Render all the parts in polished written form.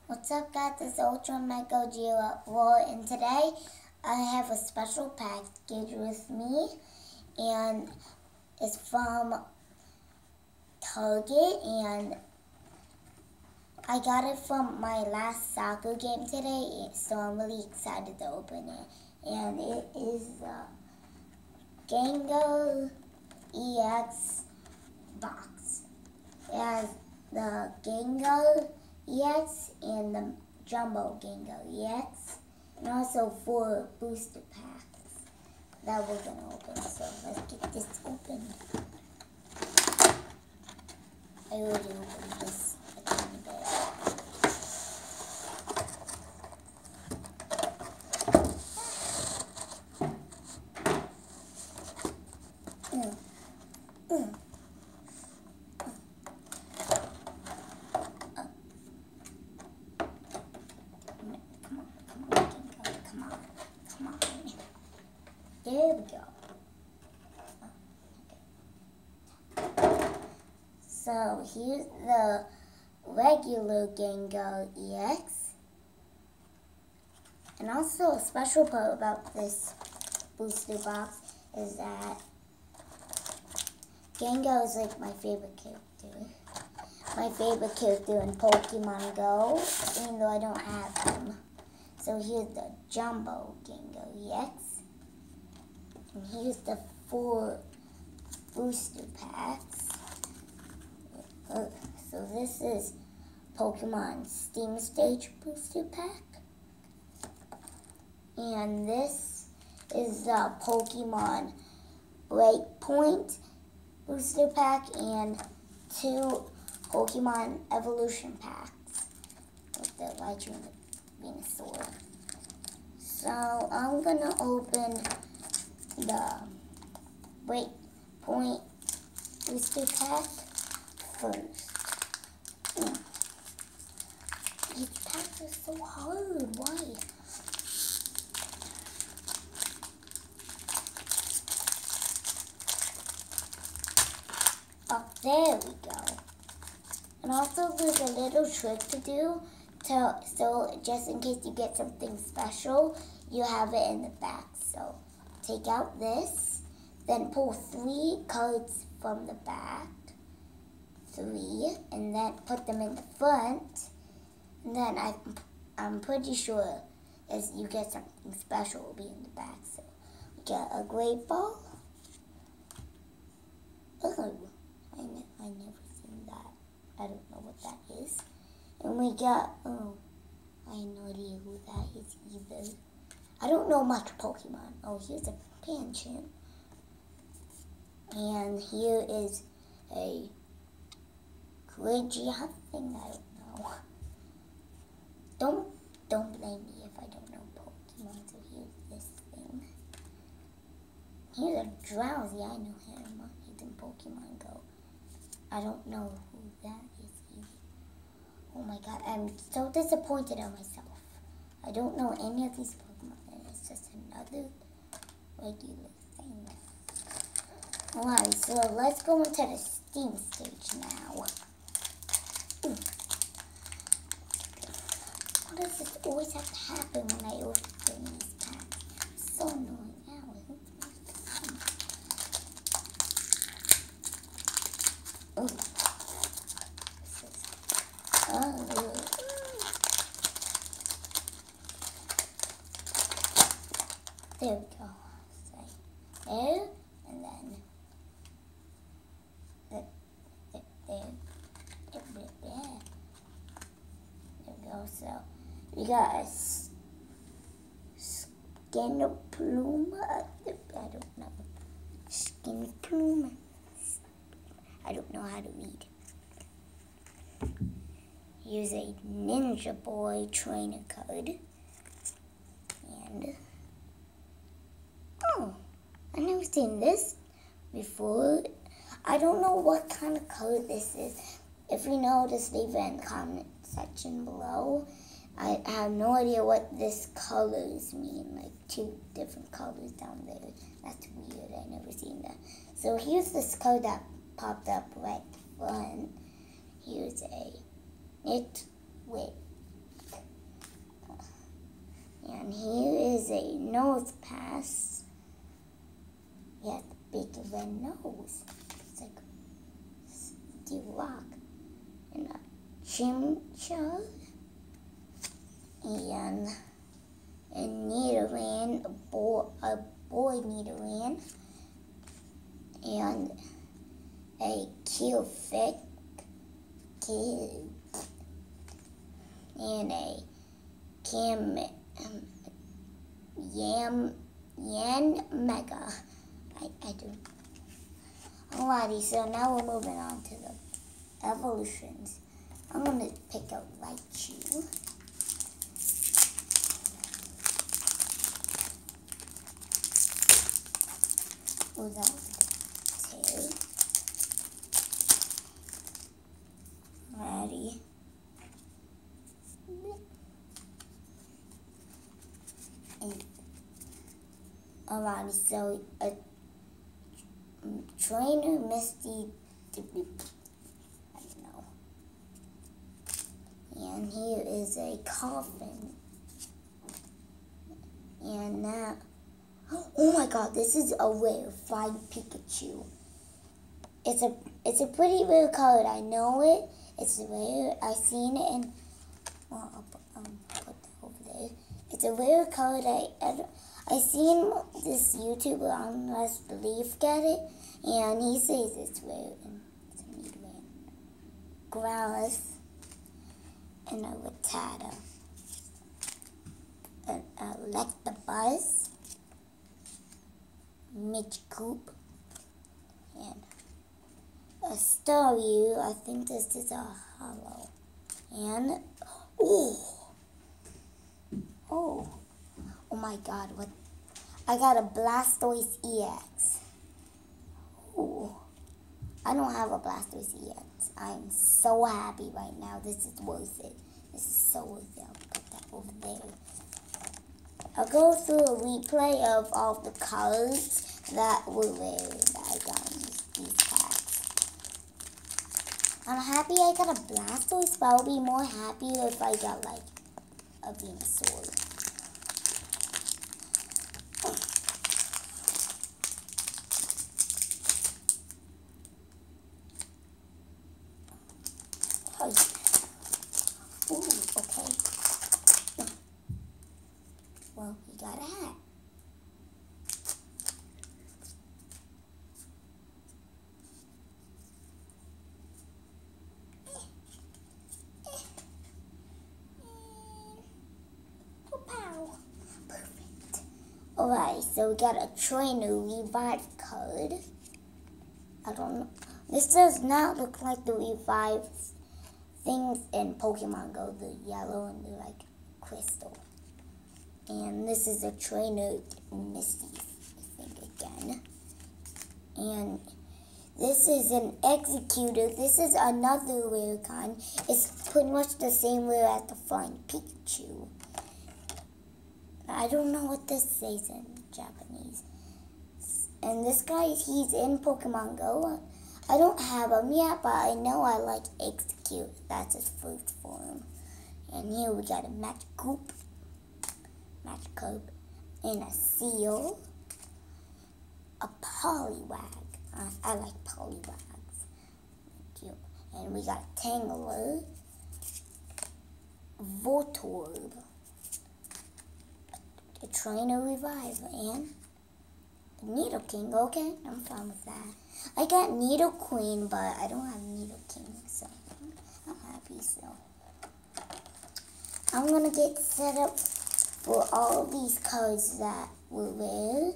What's up, guys? It's UltraMegaGojira. Well, and today I have a special package with me, and it's from Target, and I got it from my last soccer game today, so I'm really excited to open it. And it is the Gengar EX box. It has the Gengar EX and the Jumbo Gengar EX, and also 4 booster packs that we're going to open. So let's get this open. I already opened this a tiny bit. There we go. So here's the regular Gengar EX. And also a special part about this booster box is that Gengar is like my favorite character. My favorite character in Pokemon Go, even though I don't have him. So here's the Jumbo Gengar EX. And here's the 4 booster packs. So this is Pokemon Steam Stage booster pack. And this is the Pokemon Breakpoint booster pack and 2 Pokemon Evolution packs with the Lychee and the Venusaur. So I'm gonna open the Breakpoint booster pack first. These packs are so hard. Why? Oh, there we go. And also there's a little trick to do so just in case you get something special, you have it in the back. So take out this, then pull 3 cards from the back, 3, and then put them in the front. And then I'm pretty sure as you get something special will be in the back. So we get a great ball. Oh, I never seen that. I don't know what that is. And we got, oh, I have no idea who that is either. I don't know much Pokemon. Oh, here's a Pancham. And here is a Gojira thing, I don't know. Don't blame me if I don't know Pokemon, so here's this thing. Here's a Drowsy, I know him. He's in Pokemon Go. I don't know who that is either. Oh my god, I'm so disappointed in myself. I don't know any of these Pokemon, and it's just another regular thing. Alright, so let's go into the Steam stage now. Ooh. Why does this always have to happen when I open these packs? It's so annoying. Ooh. There we go. There, and then there. There we go. So we got a skin plume. I don't know. Skin plume. I don't know how to read. Here's a Ninja Boy trainer card. And oh, I've never seen this before. I don't know what kind of card this is. If you know, just leave it in the comment section below. I have no idea what this colors mean, like 2 different colors down there. That's weird, I never seen that. So here's this card that popped up right front. Here's a knit with a nose. It's like steel rock. And a chimchar. And a Nidoran, a boy Nidoran. And a Killfic. And a Yan Mega. I do. Alrighty, so now we're moving on to the evolutions. I'm gonna pick out Raichu. Without Terry. Alrighty. Alrighty, so a trainer Misty, I don't know. And here is a coffin. And now, oh my god, this is a rare flying Pikachu. It's a pretty rare card. I know it. It's rare. I've seen it, and well, I'll put that over there. It's a rare card. I seen this YouTuber on Let's Believe get it, and he says it's rare. And it's a neat one. Growlithe and a Rattata, an Electabuzz, Midgecoop, and a Staryu. I think this is a hollow. And oh my god, what? I got a Blastoise EX. Ooh. I don't have a Blastoise EX. I'm so happy right now. This is worth it. This is so worth it. I'll put that over there. I'll go through a replay of all the cards that were rare that I got in these packs. I'm happy I got a Blastoise, but I'll be more happy if I got like a Venusaur. Ooh, okay. Well, he got a hat. Pow. Perfect. Alright, so we got a Trainer Revive card. I don't know. This does not look like the Revive things in Pokemon Go, the yellow and the like crystal. And this is a Trainer Misty, I think, again. And this is an Executor. This is another rare kind. It's pretty much the same rare as the Flying Pikachu. I don't know what this says in Japanese. And this guy, he's in Pokemon Go. I don't have him yet, but I know I like Execute. That's his first form. And here we got a Magikarp, and a Seal, a Poliwag. I like Poliwags. Cute. And we got a Tangler, Voltorb, a Trainer Revive, and a Nidoking. Okay, I'm fine with that. I got Nidoqueen, but I don't have Nidoking, so I'm happy. So I'm gonna get set up for all of these cards that were rare.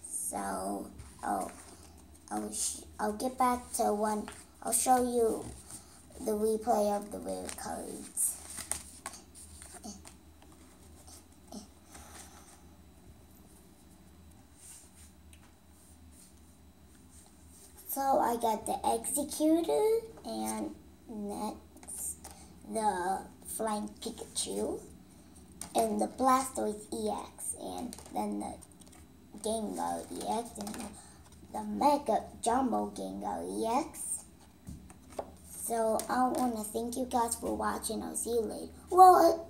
So I'll get back to one. I'll show you the replay of the rare cards. So I got the Executor, and next the Flying Pikachu, and the Blastoise EX, and then the Gengar EX, and the Mega Jumbo Gengar EX. So I want to thank you guys for watching. I'll see you later. Well,